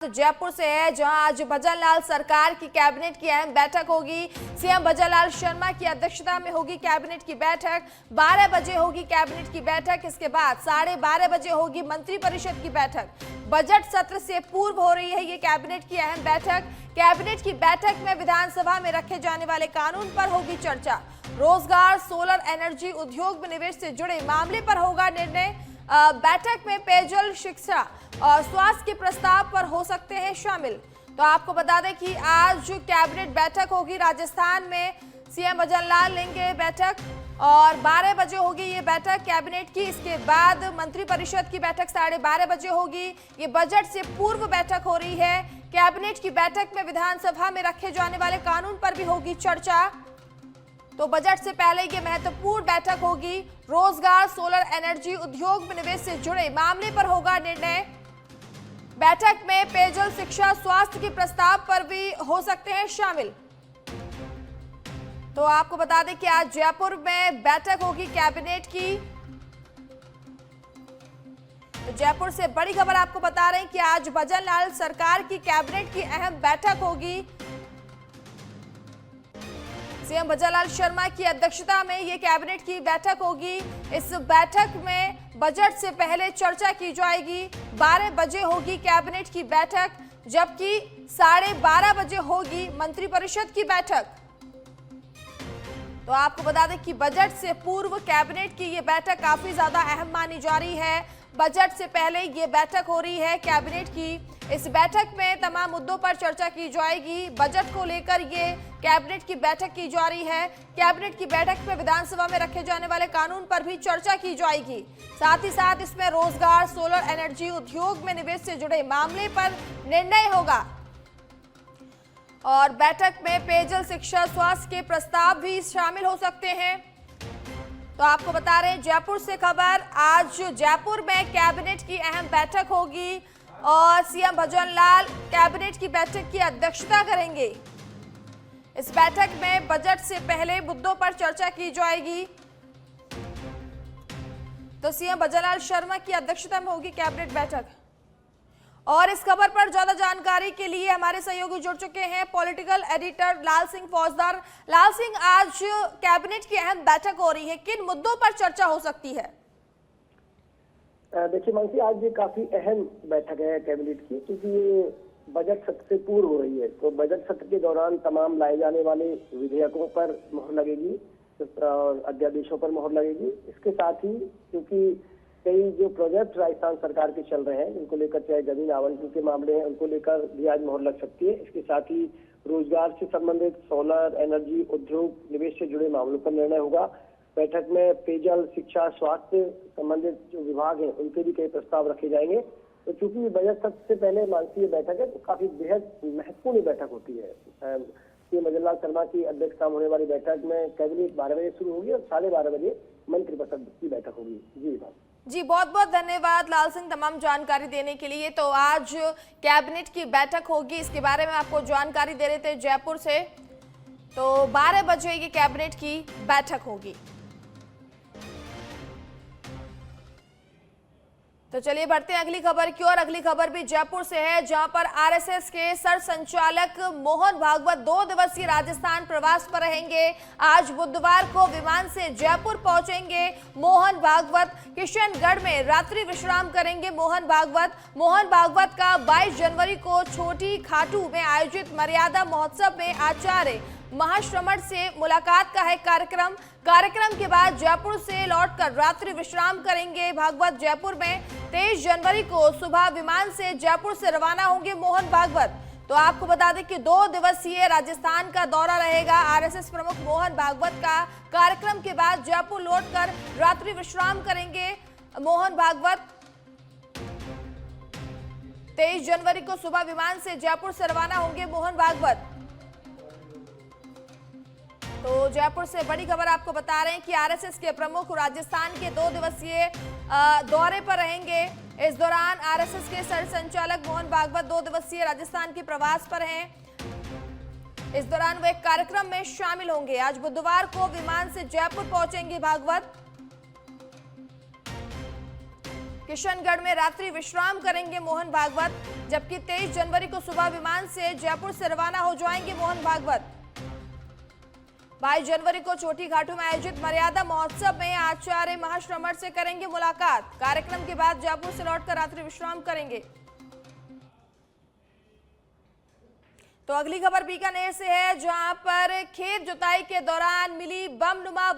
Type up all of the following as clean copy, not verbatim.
तो जयपुर से है, जहां आज भजनलाल सरकार की कैबिनेट की अहम बैठक होगी। सीएम भजनलाल शर्मा की अध्यक्षता में होगी कैबिनेट की बैठक। 12 बजे होगी कैबिनेट की बैठक। इसके बाद 12:30 बजे होगी मंत्रिपरिषद की बैठक। बजट सत्र से पूर्व हो रही है ये कैबिनेट की अहम बैठक। कैबिनेट की बैठक में विधानसभा में रखे जाने वाले कानून पर होगी चर्चा। रोजगार, सोलर एनर्जी, उद्योग में निवेश से जुड़े मामले पर होगा निर्णय। बैठक में पेयजल, शिक्षा और स्वास्थ्य के प्रस्ताव पर हो सकते हैं शामिल। तो आपको बता दें कि आज कैबिनेट बैठक होगी राजस्थान में। सीएम भजनलाल लेंगे बैठक और 12 बजे होगी ये बैठक कैबिनेट की। इसके बाद मंत्रिपरिषद की बैठक 12:30 बजे होगी। ये बजट से पूर्व बैठक हो रही है। कैबिनेट की बैठक में विधानसभा में रखे जाने वाले कानून पर भी होगी चर्चा। तो बजट से पहले ये महत्वपूर्ण बैठक होगी। रोजगार, सोलर एनर्जी, उद्योग में निवेश से जुड़े मामले पर होगा निर्णय। बैठक में पेयजल, शिक्षा, स्वास्थ्य के प्रस्ताव पर भी हो सकते हैं शामिल। तो आपको बता दें कि आज जयपुर में बैठक होगी कैबिनेट की। तो जयपुर से बड़ी खबर आपको बता रहे हैं कि आज भजनलाल सरकार की कैबिनेट की अहम बैठक होगी। सीएम भजनलाल शर्मा की अध्यक्षता में ये कैबिनेट की बैठक होगी। इस बैठक में बजट से पहले चर्चा की जाएगी। 12 बजे होगी कैबिनेट की बैठक, जबकि 12:30 बजे होगी मंत्रिपरिषद की बैठक। तो आपको बता दें कि बजट से पूर्व कैबिनेट की ये बैठक काफी ज्यादा अहम मानी जा रही है। बजट से पहले ये बैठक हो रही है कैबिनेट की। इस बैठक में तमाम मुद्दों पर चर्चा की जाएगी। बजट को लेकर ये कैबिनेट की बैठक की जा रही है। कैबिनेट की बैठक में विधानसभा में रखे जाने वाले कानून पर भी चर्चा की जाएगी। साथ ही साथ इसमें रोजगार, सोलर एनर्जी, उद्योग में निवेश से जुड़े मामले पर निर्णय होगा। और बैठक में पेयजल, शिक्षा, स्वास्थ्य के प्रस्ताव भी शामिल हो सकते हैं। तो आपको बता रहे हैं जयपुर से खबर, आज जयपुर में कैबिनेट की अहम बैठक होगी और सीएम भजनलाल कैबिनेट की बैठक की अध्यक्षता करेंगे। इस बैठक में बजट से पहले मुद्दों पर चर्चा की जाएगी। तो सीएम भजनलाल शर्मा की अध्यक्षता में होगी कैबिनेट बैठक। और इस खबर पर ज्यादा जानकारी के लिए हमारे सहयोगी जुड़ चुके हैं पॉलिटिकल एडिटर लाल सिंह फौजदार। लाल सिंह, आज कैबिनेट की अहम बैठक हो रही है, किन मुद्दों पर चर्चा हो सकती है? देखिए मानसी, आज ये काफी अहम बैठक है कैबिनेट की, क्योंकि ये बजट सत्र से पूर्व हो रही है। तो बजट सत्र के दौरान तमाम लाए जाने वाले विधेयकों पर मोहर लगेगी और अध्यादेशों पर मोहर लगेगी। इसके साथ ही क्योंकि कई जो प्रोजेक्ट राजस्थान सरकार के चल रहे हैं, जिनको लेकर चाहे जमीन आवंटन के मामले हैं, उनको लेकर भी आज मोहर लग सकती है। इसके साथ ही रोजगार से संबंधित, सोलर एनर्जी, उद्योग, निवेश से जुड़े मामलों पर निर्णय होगा। बैठक में पेयजल, शिक्षा, स्वास्थ्य संबंधित जो विभाग हैं, उनके भी कई प्रस्ताव रखे जाएंगे। तो चूंकि बजट सत्र से पहले मानसीय बैठक है, तो काफी बेहद महत्वपूर्ण बैठक होती है। सीएम भजनलाल शर्मा की अध्यक्षता में होने वाली बैठक में कैबिनेट 12 बजे शुरू होगी और 12:30 बजे मंत्रिपरिषद की बैठक होगी। जी, बहुत बहुत धन्यवाद लाल सिंह तमाम जानकारी देने के लिए। तो आज कैबिनेट की बैठक होगी, इसके बारे में आपको जानकारी दे रहे थे जयपुर से। तो 12 बजे ये कैबिनेट की बैठक होगी। तो चलिए बढ़ते हैं अगली खबर की ओर। अगली खबर भी जयपुर से है, जहां पर आरएसएस के सरसंचालक मोहन भागवत 2 दिवसीय राजस्थान प्रवास पर रहेंगे। आज बुधवार को विमान से जयपुर पहुंचेंगे मोहन भागवत। किशनगढ़ में रात्रि विश्राम करेंगे मोहन भागवत का 22 जनवरी को छोटी खाटू में आयोजित मर्यादा महोत्सव में आचार्य महाश्रमण से मुलाकात का है कार्यक्रम के बाद जयपुर से लौटकर रात्रि विश्राम करेंगे भागवत। जयपुर में 23 जनवरी को सुबह विमान से जयपुर से रवाना होंगे मोहन भागवत। तो आपको बता दें कि 2 दिवसीय राजस्थान का दौरा रहेगा आरएसएस प्रमुख मोहन भागवत का। कार्यक्रम के बाद जयपुर लौटकर रात्रि विश्राम करेंगे मोहन भागवत। 23 जनवरी को सुबह विमान से जयपुर से रवाना होंगे मोहन भागवत। तो जयपुर से बड़ी खबर आपको बता रहे हैं कि आरएसएस के प्रमुख राजस्थान के 2 दिवसीय दौरे पर रहेंगे। इस दौरान आरएसएस के सरसंचालक मोहन भागवत 2 दिवसीय राजस्थान के प्रवास पर हैं। इस दौरान वो एक कार्यक्रम में शामिल होंगे। आज बुधवार को विमान से जयपुर पहुंचेंगे भागवत। किशनगढ़ में रात्रि विश्राम करेंगे मोहन भागवत, जबकि 23 जनवरी को सुबह विमान से जयपुर से रवाना हो जाएंगे मोहन भागवत। 22 जनवरी को छोटी घाटों में आयोजित मर्यादा महोत्सव में आचार्य महाश्रमण से करेंगे मुलाकात। कार्यक्रम के बाद जयपुर से लौटकर रात्रि विश्राम करेंगे। तो अगली खबर बीकानेर से है, जहां पर खेत जुताई के दौरान मिली बमनुमा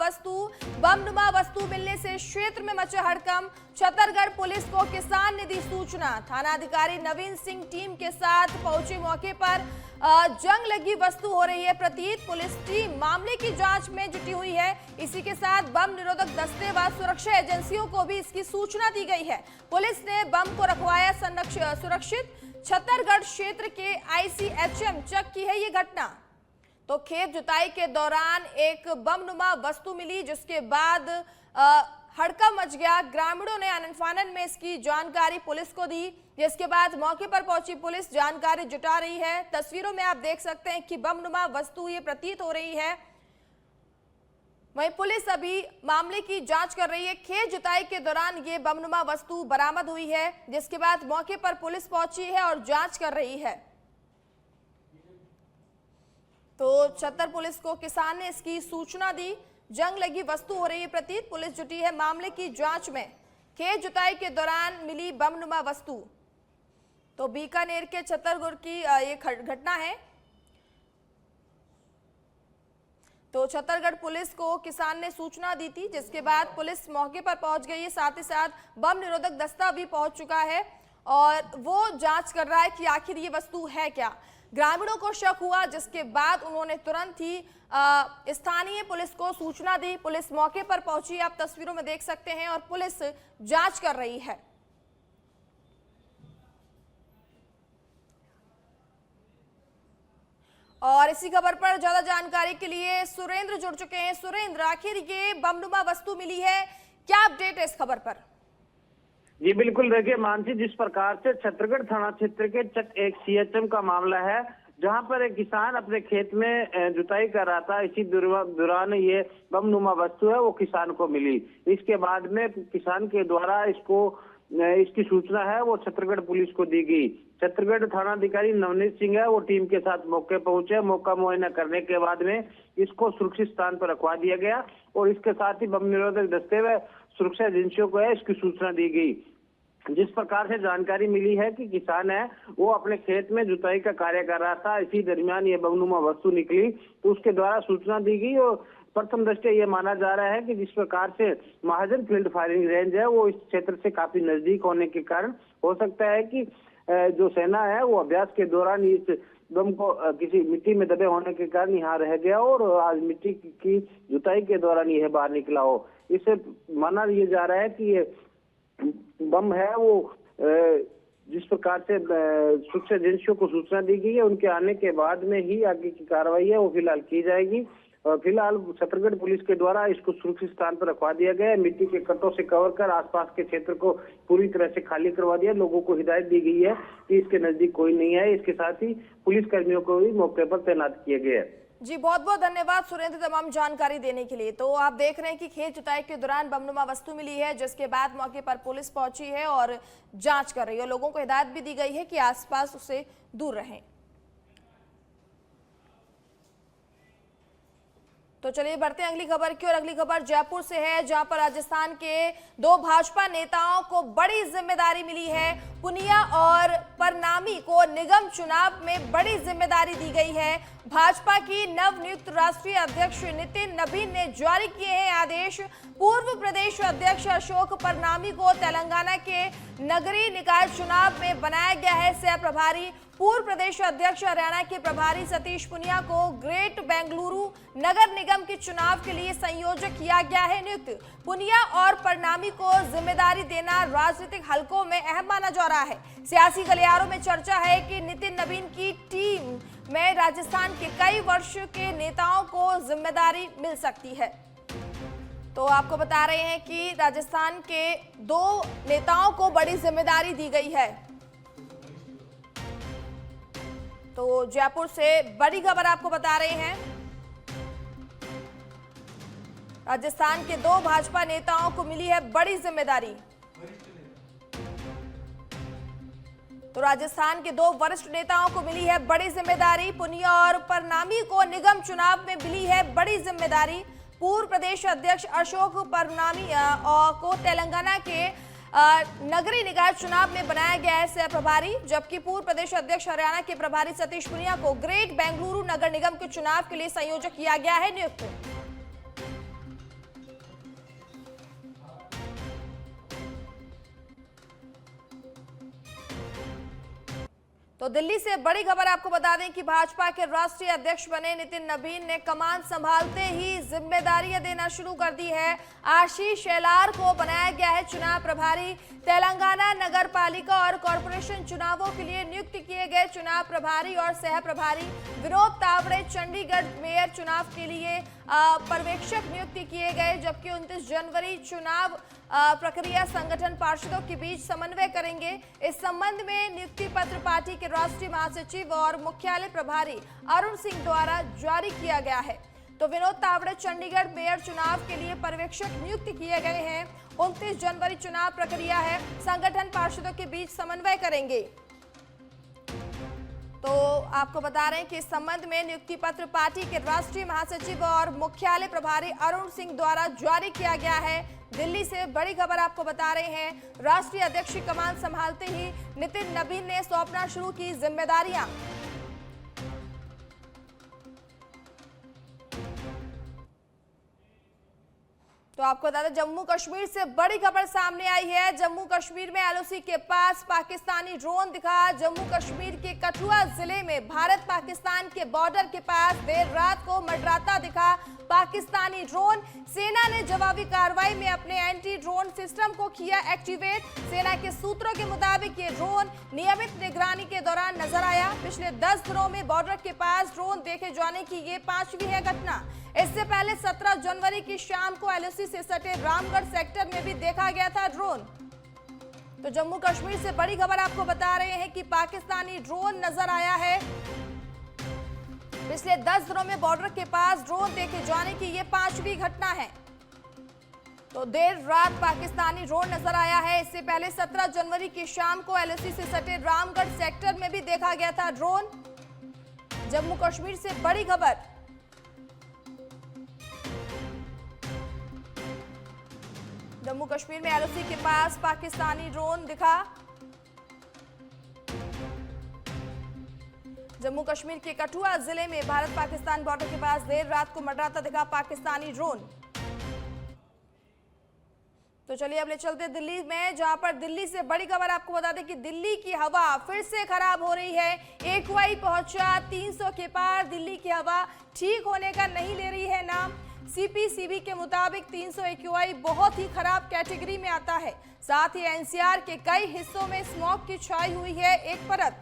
वस्तु मिलने से क्षेत्र में मचा हड़कंप। छतरगढ़ पुलिस को किसान ने दी सूचना। थाना अधिकारी नवीन सिंह टीम के साथ पहुंचे मौके पर। जंग लगी वस्तु हो रही है प्रतीत। पुलिस टीम मामले की जांच में जुटी हुई है। इसी के साथ बम निरोधक दस्ते व सुरक्षा एजेंसियों को भी इसकी सूचना दी गई है। पुलिस ने बम को रखवाया सुरक्षित। छतरगढ़ क्षेत्र के ICHM चक की है ये घटना। तो खेत जुताई के दौरान एक बमनुमा वस्तु मिली, जिसके बाद हड़कंप मच गया। ग्रामीणों ने आनन फानन में इसकी जानकारी पुलिस को दी, जिसके बाद मौके पर पहुंची पुलिस जानकारी जुटा रही है। तस्वीरों में आप देख सकते हैं कि बमनुमा वस्तु ये प्रतीत हो रही है। वहीं पुलिस अभी मामले की जांच कर रही है। खेत जुताई के दौरान ये बमनुमा वस्तु बरामद हुई है, जिसके बाद मौके पर पुलिस पहुंची है और जांच कर रही है। तो छतर पुलिस को किसान ने इसकी सूचना दी। जंग लगी वस्तु हो रही है प्रतीत। पुलिस जुटी है मामले की जांच में। खेत जुताई के दौरान मिली बमनुमा वस्तु। तो बीकानेर के छतरगढ़ की ये घटना है। तो छतरगढ़ पुलिस को किसान ने सूचना दी थी, जिसके बाद पुलिस मौके पर पहुंच गई है। साथ ही साथ बम निरोधक दस्ता भी पहुंच चुका है और वो जांच कर रहा है कि आखिर ये वस्तु है क्या। ग्रामीणों को शक हुआ, जिसके बाद उन्होंने तुरंत ही स्थानीय पुलिस को सूचना दी। पुलिस मौके पर पहुंची, आप तस्वीरों में देख सकते हैं, और पुलिस जांच कर रही है। और इसी खबर पर ज्यादा जानकारी के लिए सुरेंद्र जुड़ चुके हैं। सुरेंद्र, आखिर ये बमनुमा वस्तु मिली है, क्या अपडेट है इस खबर पर? जी बिल्कुल, देखिए मानसी, जिस प्रकार से छतरगढ़ थाना क्षेत्र के चक एक CHM का मामला है, जहां पर एक किसान अपने खेत में जुताई कर रहा था, इसी दौरान ये बमनुमा वस्तु है वो किसान को मिली। इसके बाद में किसान के द्वारा इसकी सूचना है वो छतरगढ़ पुलिस को दी गई। छतरगढ़ थाना अधिकारी नवनीत सिंह है वो टीम के साथ मौके पहुंचे। मौका मुआयना करने के बाद में इसको सुरक्षित स्थान पर रखवा दिया गया और इसके साथ ही बम निरोधक दस्ते व सुरक्षा एजेंसियों को है इसकी सूचना दी गई। जिस प्रकार से जानकारी मिली है कि किसान है वो अपने खेत में जुताई का कार्य कर रहा था, इसी दरमियान ये बमनुमा वस्तु निकली, तो उसके द्वारा सूचना दी गई। और प्रथम दृष्टया ये माना जा रहा है कि जिस प्रकार से महाजन फील्ड फायरिंग रेंज है वो इस क्षेत्र से काफी नजदीक होने के कारण हो सकता है कि जो सेना है वो अभ्यास के दौरान इस बम को किसी मिट्टी में दबे होने के कारण यहाँ रह गया और आज मिट्टी की जुताई के दौरान यह बाहर निकला हो। इससे माना ये जा रहा है कि ये बम है वो जिस प्रकार से सुरक्षा एजेंसियों को सूचना दी गई है, उनके आने के बाद में ही आगे की कार्रवाई है वो फिलहाल की जाएगी। फिलहाल छतरगढ़ पुलिस के द्वारा इसको सुरक्षित स्थान पर रखवा दिया गया है। मिट्टी के कटों से कवर कर आसपास के क्षेत्र को पूरी तरह से खाली करवा दिया। लोगों को हिदायत दी गई है कि इसके नजदीक कोई नहीं है। इसके साथ ही पुलिस कर्मियों को भी मौके पर तैनात किए गए हैं। जी बहुत बहुत धन्यवाद सुरेंद्र तमाम जानकारी देने के लिए। तो आप देख रहे हैं कि खेत जुताई के दौरान बमनुमा वस्तु मिली है, जिसके बाद मौके पर पुलिस पहुंची है और जांच कर रही है। लोगों को हिदायत भी दी गई है कि आसपास उससे दूर रहें। तो चलिए बढ़ते हैं अगली खबर की और अगली खबर जयपुर से है, जहां पर राजस्थान के 2 भाजपा नेताओं को बड़ी जिम्मेदारी मिली है। पुनिया और परनामी को निगम चुनाव में बड़ी जिम्मेदारी दी गई है। भाजपा की नवनियुक्त राष्ट्रीय अध्यक्ष नितिन नबीन ने जारी किए हैं आदेश। पूर्व प्रदेश अध्यक्ष अशोक परनामी को तेलंगाना के नगरीय निकाय चुनाव में बनाया गया है सह प्रभारी। पूर्व प्रदेश अध्यक्ष हरियाणा के प्रभारी सतीश पुनिया को ग्रेट बेंगलुरु नगर निगम के चुनाव के लिए संयोजक किया गया है नियुक्त। पुनिया और परनामी को जिम्मेदारी देना राजनीतिक हलकों में अहम माना जा रहा है। सियासी गलियारों में चर्चा है कि नितिन नबीन की टीम में राजस्थान के कई वर्ष के नेताओं को जिम्मेदारी मिल सकती है। तो आपको बता रहे हैं कि राजस्थान के 2 नेताओं को बड़ी जिम्मेदारी दी गई है। तो जयपुर से बड़ी खबर आपको बता रहे हैं। राजस्थान के 2 भाजपा नेताओं को मिली है बड़ी जिम्मेदारी। तो राजस्थान के 2 वरिष्ठ नेताओं को मिली है बड़ी जिम्मेदारी। पुनिया और परनामी को निगम चुनाव में मिली है बड़ी जिम्मेदारी। पूर्व प्रदेश अध्यक्ष अशोक परनामी को तेलंगाना के नगरीय निकाय चुनाव में बनाया गया है सह प्रभारी, जबकि पूर्व प्रदेश अध्यक्ष हरियाणा के प्रभारी सतीश पुनिया को ग्रेट बेंगलुरु नगर निगम के चुनाव के लिए संयोजक किया गया है नियुक्त। तो दिल्ली से बड़ी खबर आपको बता दें कि भाजपा के राष्ट्रीय अध्यक्ष बने नितिन नबीन ने कमान संभालते ही जिम्मेदारियां देना शुरू कर दी है। आशीष शेलार को बनाया गया है चुनाव प्रभारी। तेलंगाना नगर पालिका और कॉरपोरेशन चुनावों के लिए नियुक्त किए गए चुनाव प्रभारी और सह प्रभारी विनोद तावड़े चंडीगढ़ मेयर चुनाव के लिए पर्यवेक्षक नियुक्त किए गए, जबकि 29 जनवरी चुनाव प्रक्रिया संगठन पार्षदों के बीच समन्वय करेंगे। इस संबंध में नियुक्ति पत्र पार्टी के राष्ट्रीय महासचिव और मुख्यालय प्रभारी अरुण सिंह द्वारा जारी किया गया है। तो विनोद तावड़े चंडीगढ़ मेयर चुनाव के लिए पर्यवेक्षक नियुक्त किए गए हैं। 29 जनवरी चुनाव प्रक्रिया है, संगठन पार्षदों के बीच समन्वय करेंगे। तो आपको बता रहे हैं कि इस संबंध में नियुक्ति पत्र पार्टी के राष्ट्रीय महासचिव और मुख्यालय प्रभारी अरुण सिंह द्वारा जारी किया गया है। दिल्ली से बड़ी खबर आपको बता रहे हैं, राष्ट्रीय अध्यक्ष की कमान संभालते ही नितिन नबीन ने सौंपना शुरू की जिम्मेदारियां। तो आपको बता दें जम्मू कश्मीर से बड़ी खबर सामने आई है। जम्मू कश्मीर में एलओसी के पास पाकिस्तानी ड्रोन दिखा। जम्मू कश्मीर के कठुआ जिले में भारत पाकिस्तान के बॉर्डर के पास देर रात को मंडराता दिखा पाकिस्तानी ड्रोन। सेना ने जवाबी कार्रवाई में अपने एंटी ड्रोन सिस्टम को किया एक्टिवेट। सेना के सूत्रों के मुताबिक ये ड्रोन नियमित निगरानी के दौरान नजर आया। पिछले 10 दिनों में बॉर्डर के पास ड्रोन देखे जाने की ये 5वीं है घटना। इससे पहले 17 जनवरी की शाम को एलओसी से सटे रामगढ़ सेक्टर में भी देखा गया था ड्रोन। तो जम्मू कश्मीर से बड़ी खबर आपको बता रहे हैं कि पाकिस्तानी ड्रोन नजर आया है। पिछले 10 दिनों में बॉर्डर के पास ड्रोन देखे जाने की ये 5वीं घटना है। तो देर रात पाकिस्तानी ड्रोन नजर आया है। इससे पहले 17 जनवरी की शाम को एलओसी से सटे रामगढ़ सेक्टर में भी देखा गया था ड्रोन। जम्मू कश्मीर से बड़ी खबर। जम्मू कश्मीर में एलओसी के पास पाकिस्तानी ड्रोन दिखा। जम्मू कश्मीर के कठुआ जिले में भारत पाकिस्तान बॉर्डर के पास देर रात को मंडराता दिखा पाकिस्तानी ड्रोन। तो चलिए अब ले चलते दिल्ली में, जहां पर दिल्ली से बड़ी खबर आपको बता दें कि दिल्ली की हवा फिर से खराब हो रही है। एक्यूआई पहुंचा 300 के पार। दिल्ली की हवा ठीक होने का नहीं ले रही है नाम। सीपीसीबी के मुताबिक 300 एक्यूआई बहुत ही खराब कैटेगरी में आता है। साथ ही एनसीआर के कई हिस्सों में स्मॉग की छाई हुई है एक परत।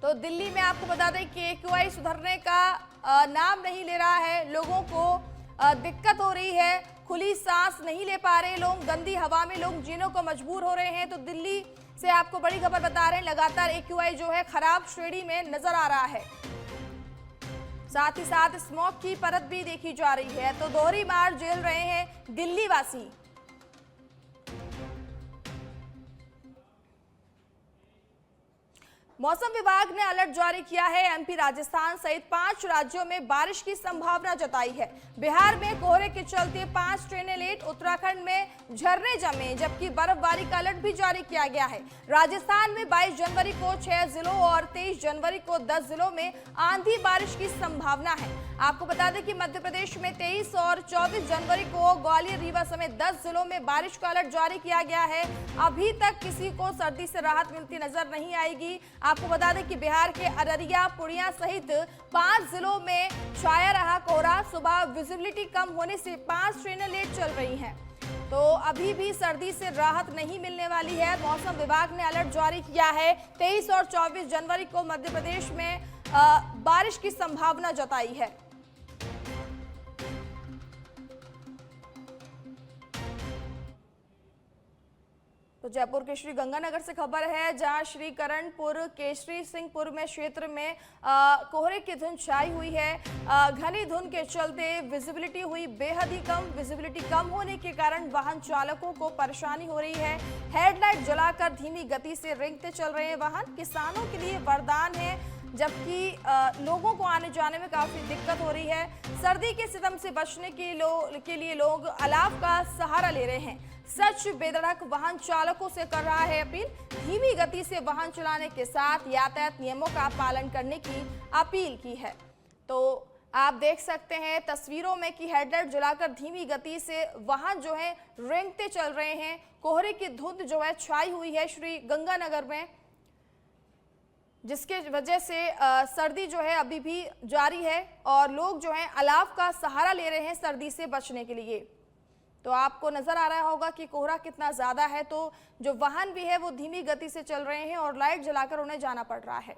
तो दिल्ली में आपको बता दें कि एक्यूआई सुधरने का नाम नहीं ले रहा है। लोगों को दिक्कत हो रही है, खुली सांस नहीं ले पा रहे लोग, गंदी हवा में लोग जीने को मजबूर हो रहे हैं। तो दिल्ली से आपको बड़ी खबर बता रहे हैं, लगातार एक्यूआई जो है खराब श्रेणी में नजर आ रहा है। साथ ही साथ स्मॉग की परत भी देखी जा रही है। तो दोहरी मार झेल रहे हैं दिल्ली वासी। मौसम विभाग ने अलर्ट जारी किया है। एमपी, राजस्थान सहित 5 राज्यों में बारिश की संभावना जताई है। बिहार में कोहरे के चलते 5 ट्रेनें लेट। उत्तराखंड में झरने जमे, जबकि बर्फबारी का अलर्ट भी जारी किया गया है। राजस्थान में 22 जनवरी को 6 जिलों और 23 जनवरी को 10 जिलों में आंधी बारिश की संभावना है। आपको बता दें कि मध्य प्रदेश में 23 और 24 जनवरी को ग्वालियर, रीवा समेत 10 जिलों में बारिश का अलर्ट जारी किया गया है। अभी तक किसी को सर्दी से राहत मिलती नजर नहीं आएगी। आपको बता दें कि बिहार के अररिया, पूर्णिया सहित 5 जिलों में छाया रहा कोहरा। सुबह विजिबिलिटी कम होने से 5 ट्रेनें लेट चल रही हैं। तो अभी भी सर्दी से राहत नहीं मिलने वाली है। मौसम विभाग ने अलर्ट जारी किया है। 23 और 24 जनवरी को मध्य प्रदेश में बारिश की संभावना जताई है। तो जयपुर के श्री गंगानगर से खबर है, जहां श्री करणपुर केशरी सिंहपुर में क्षेत्र में कोहरे की धुंध छाई हुई है। घनी धुंध के चलते विजिबिलिटी हुई बेहद ही कम। विजिबिलिटी कम होने के कारण वाहन चालकों को परेशानी हो रही है। हेडलाइट जलाकर धीमी गति से रेंगते चल रहे हैं वाहन। किसानों के लिए वरदान है, जबकि लोगों को आने जाने में काफी दिक्कत हो रही है। सर्दी के सितम से बचने के लिए लोग अलाव का सहारा ले रहे हैं। सच बेधड़क वाहन चालकों से कर रहा है अपील। धीमी गति से वाहन चलाने के साथ यातायात नियमों का पालन करने की अपील की है। तो आप देख सकते हैं तस्वीरों में कि हेडलाइट जलाकर धीमी गति से वाहन जो है रेंगते चल रहे हैं। कोहरे की धुंध जो है छाई हुई है श्री गंगानगर में, जिसके वजह से सर्दी जो है अभी भी जारी है और लोग जो हैं अलाव का सहारा ले रहे हैं सर्दी से बचने के लिए। तो आपको नजर आ रहा होगा कि कोहरा कितना ज्यादा है, तो जो वाहन भी है वो धीमी गति से चल रहे हैं और लाइट जलाकर उन्हें जाना पड़ रहा है।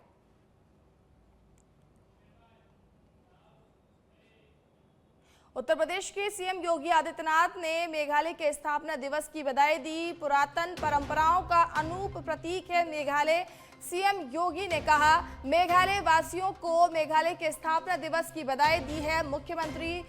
उत्तर प्रदेश के सीएम योगी आदित्यनाथ ने मेघालय के स्थापना दिवस की बधाई दी। पुरातन परंपराओं का अनूप प्रतीक है मेघालय। सीएम योगी ने कहा, मेघालय वासियों को मेघालय के स्थापना दिवस की बधाई दी है। मुख्यमंत्री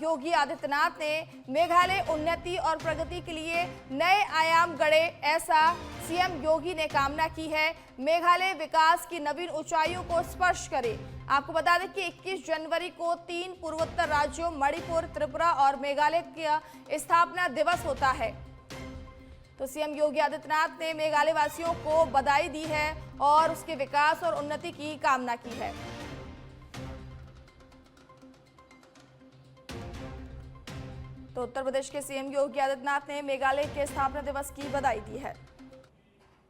योगी आदित्यनाथ ने मेघालय उन्नति और प्रगति के लिए नए आयाम गढ़े, ऐसा सीएम योगी ने कामना की है। मेघालय विकास की नवीन ऊंचाइयों को स्पर्श करे। आपको बता दें कि 21 जनवरी को 3 पूर्वोत्तर राज्यों मणिपुर, त्रिपुरा और मेघालय का स्थापना दिवस होता है। तो सीएम योगी आदित्यनाथ ने मेघालय वासियों को बधाई दी है और उसके विकास और उन्नति की कामना की है। तो उत्तर प्रदेश के सीएम योगी आदित्यनाथ ने मेघालय के स्थापना दिवस की बधाई दी है।